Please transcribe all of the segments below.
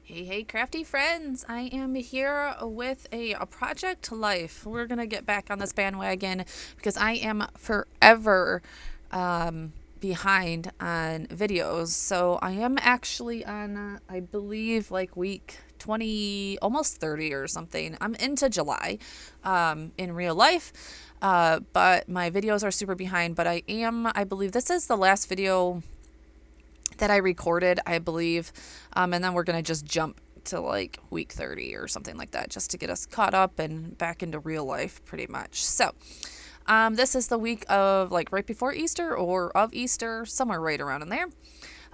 Hey, crafty friends. I am here with a Project Life. We're going to get back on this bandwagon because I am forever behind on videos. So I am actually on, I believe, like week 20, almost 30 or something. I'm into July in real life. But my videos are super behind. But I believe this is the last video that I recorded, I believe. And then we're going to just jump to like week 30 or something like that just to get us caught up and back into real life pretty much. So, this is the week of like right before Easter or of Easter, somewhere right around in there.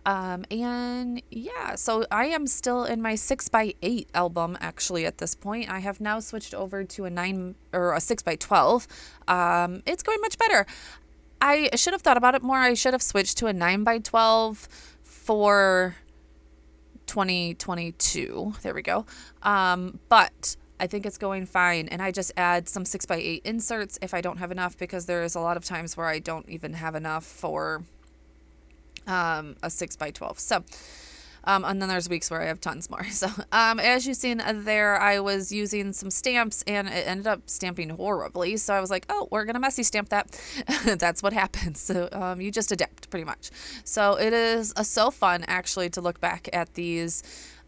And yeah, so I am still in my 6x8 album actually at this point. I have now switched over to a 9 or a 6x12. It's going much better. I should have thought about it more. I should have switched to a 9x12 for 2022. There we go. But I think it's going fine. And I just add some 6x8 inserts if I don't have enough, because there is a lot of times where I don't even have enough for a 6x12. So, and then there's weeks where I have tons more. So, as you've seen there, I was using some stamps and it ended up stamping horribly. So I was like, oh, we're going to messy stamp that. That's what happens. So, you just adapt pretty much. So it is so fun actually to look back at these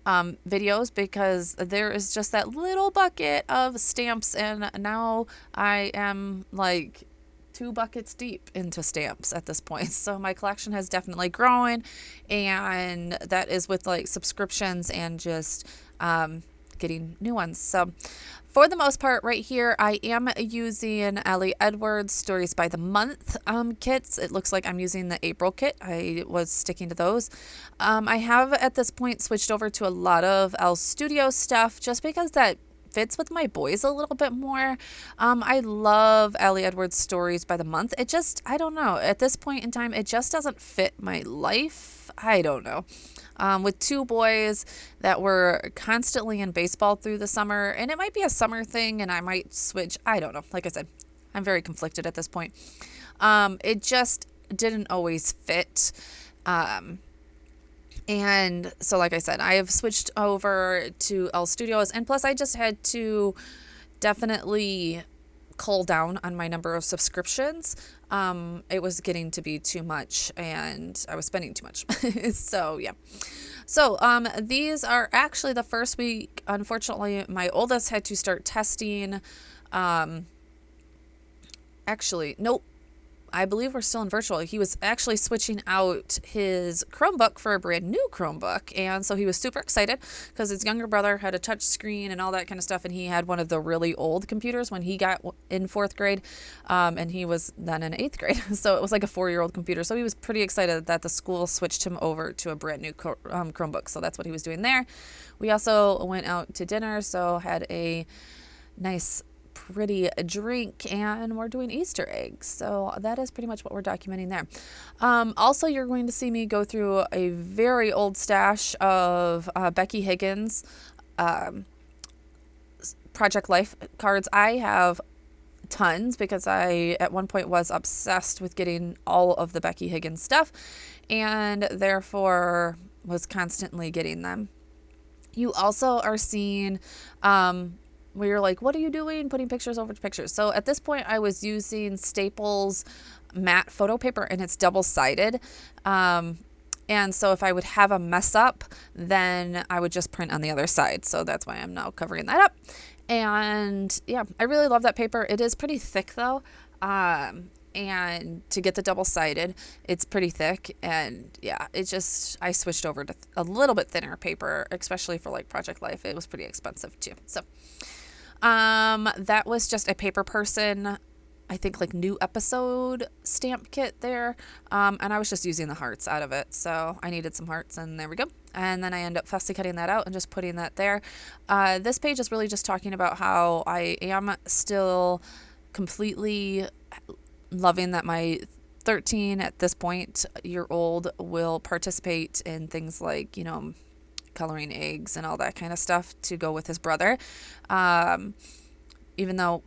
videos, because there is just that little bucket of stamps, and now I am like 2 buckets deep into stamps at this point. So my collection has definitely grown, and that is with like subscriptions and just getting new ones. So for the most part right here, I am using Ellie Edwards Stories by the Month kits. It looks like I'm using the April kit. I was sticking to those. I have at this point switched over to a lot of Elle Studio stuff just because that fits with my boys a little bit more. I love Ellie Edwards Stories by the Month. It just, I don't know. At this point in time, it just doesn't fit my life. I don't know. With 2 boys that were constantly in baseball through the summer, and it might be a summer thing and I might switch. I don't know. Like I said, I'm very conflicted at this point. It just didn't always fit. And so, like I said, I have switched over to Elle Studios, and plus I just had to definitely cull down on my number of subscriptions. It was getting to be too much, and I was spending too much. So, yeah. So, these are actually the first week. Unfortunately, my oldest had to start testing. Actually, nope. I believe we're still in virtual. He was actually switching out his Chromebook for a brand new Chromebook. And so he was super excited because his younger brother had a touch screen and all that kind of stuff. And he had one of the really old computers when he got in 4th grade. And he was then in 8th grade. So it was like a 4-year-old computer. So he was pretty excited that the school switched him over to a brand new Chromebook. So that's what he was doing there. We also went out to dinner. So had a nice pretty drink, and we're doing Easter eggs. So that is pretty much what we're documenting there. Also, you're going to see me go through a very old stash of Becky Higgins Project Life cards. I have tons because I at one point was obsessed with getting all of the Becky Higgins stuff, and therefore was constantly getting them. You also are seeing where you're like, what are you doing? Putting pictures over pictures. So at this point, I was using Staples matte photo paper, and it's double-sided. And so if I would have a mess up, then I would just print on the other side. So that's why I'm now covering that up. And yeah, I really love that paper. It is pretty thick though. And to get the double-sided, it's pretty thick. And yeah, it just, I switched over to a little bit thinner paper, especially for like Project Life. It was pretty expensive too. So that was just a paper person, I think like new episode stamp kit there. And I was just using the hearts out of it. So I needed some hearts, and there we go. And then I end up fussy cutting that out and just putting that there. This page is really just talking about how I am still completely loving that my 13 at this point year old will participate in things like, you know, coloring eggs and all that kind of stuff to go with his brother. Even though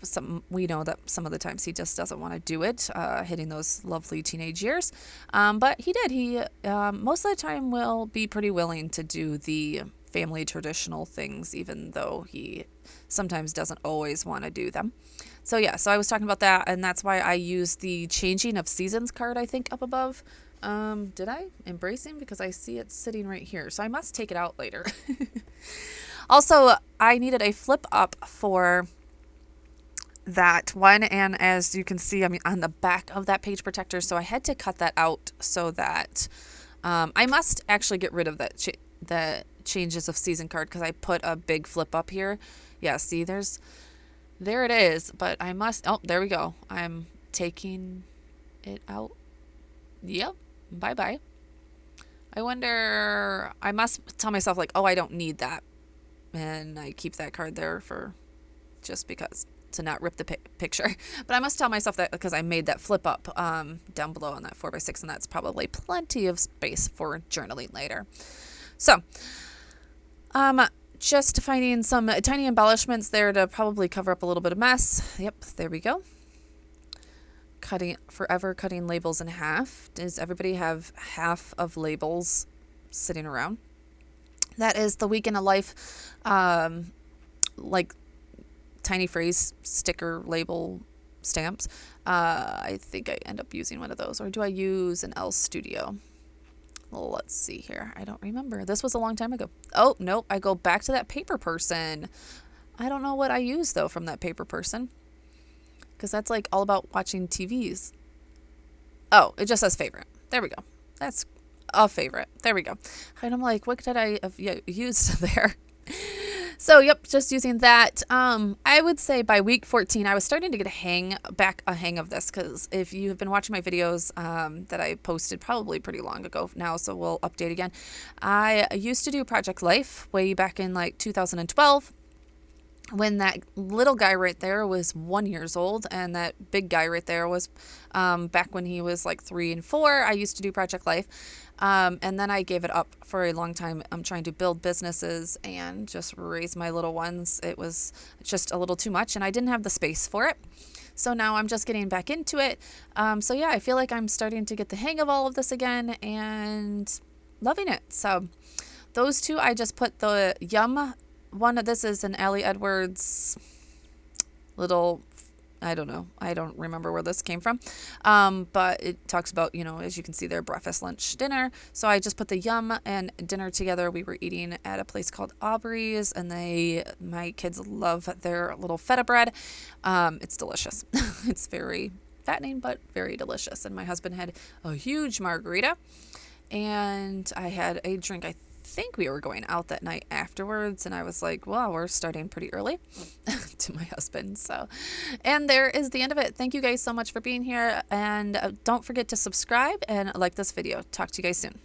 we know that some of the times he just doesn't want to do it, hitting those lovely teenage years. But he did. He most of the time will be pretty willing to do the family traditional things, even though he sometimes doesn't always want to do them. So yeah, so I was talking about that, and that's why I used the changing of seasons card, I think, up above. Did I? Embracing? Because I see it sitting right here. So I must take it out later. Also, I needed a flip up for that one, and as you can see, I'm on the back of that page protector, so I had to cut that out so that I must actually get rid of that the changes of season card, because I put a big flip up here. Yeah, see, there it is, but I must, oh, there we go. I'm taking it out. Yep, bye-bye. I wonder, I must tell myself like, oh, I don't need that, and I keep that card there for just because, to not rip the picture. But I must tell myself that because I made that flip up down below on that 4x6, and that's probably plenty of space for journaling later. So just finding some tiny embellishments there to probably cover up a little bit of mess. Yep, there we go. Forever cutting labels in half. Does everybody have half of labels sitting around? That is the week in a life, like tiny phrase sticker label stamps. I think I end up using one of those, or do I use an L Studio? Well, let's see here. I don't remember. This was a long time ago. Oh, nope. I go back to that paper person. I don't know what I use, though, from that paper person, because that's like all about watching TVs. Oh, it just says favorite. There we go. That's a favorite. There we go. And I'm like, what did I have used there? So, yep, just using that. I would say by week 14, I was starting to get a hang of this, because if you have been watching my videos that I posted probably pretty long ago now, so we'll update again. I used to do Project Life way back in like 2012. When that little guy right there was 1 year old, and that big guy right there was back when he was like 3 and 4. I used to do Project Life, and then I gave it up for a long time. I'm trying to build businesses and just raise my little ones. It was just a little too much, and I didn't have the space for it. So now I'm just getting back into it. So yeah, I feel like I'm starting to get the hang of all of this again and loving it. So those two, I just put the Yum one. This is an Allie Edwards little, I don't know, I don't remember where this came from, but it talks about, as you can see there, breakfast, lunch, dinner. So I just put the Yum and dinner together. We were eating at a place called Aubrey's, and my kids love their little feta bread. It's delicious. It's very fattening, but very delicious. And my husband had a huge margarita, and I had a drink. I think we were going out that night afterwards, and I was like, wow, we're starting pretty early to my husband. So, and there is the end of it. Thank you guys so much for being here, and don't forget to subscribe and like this video. Talk to you guys soon.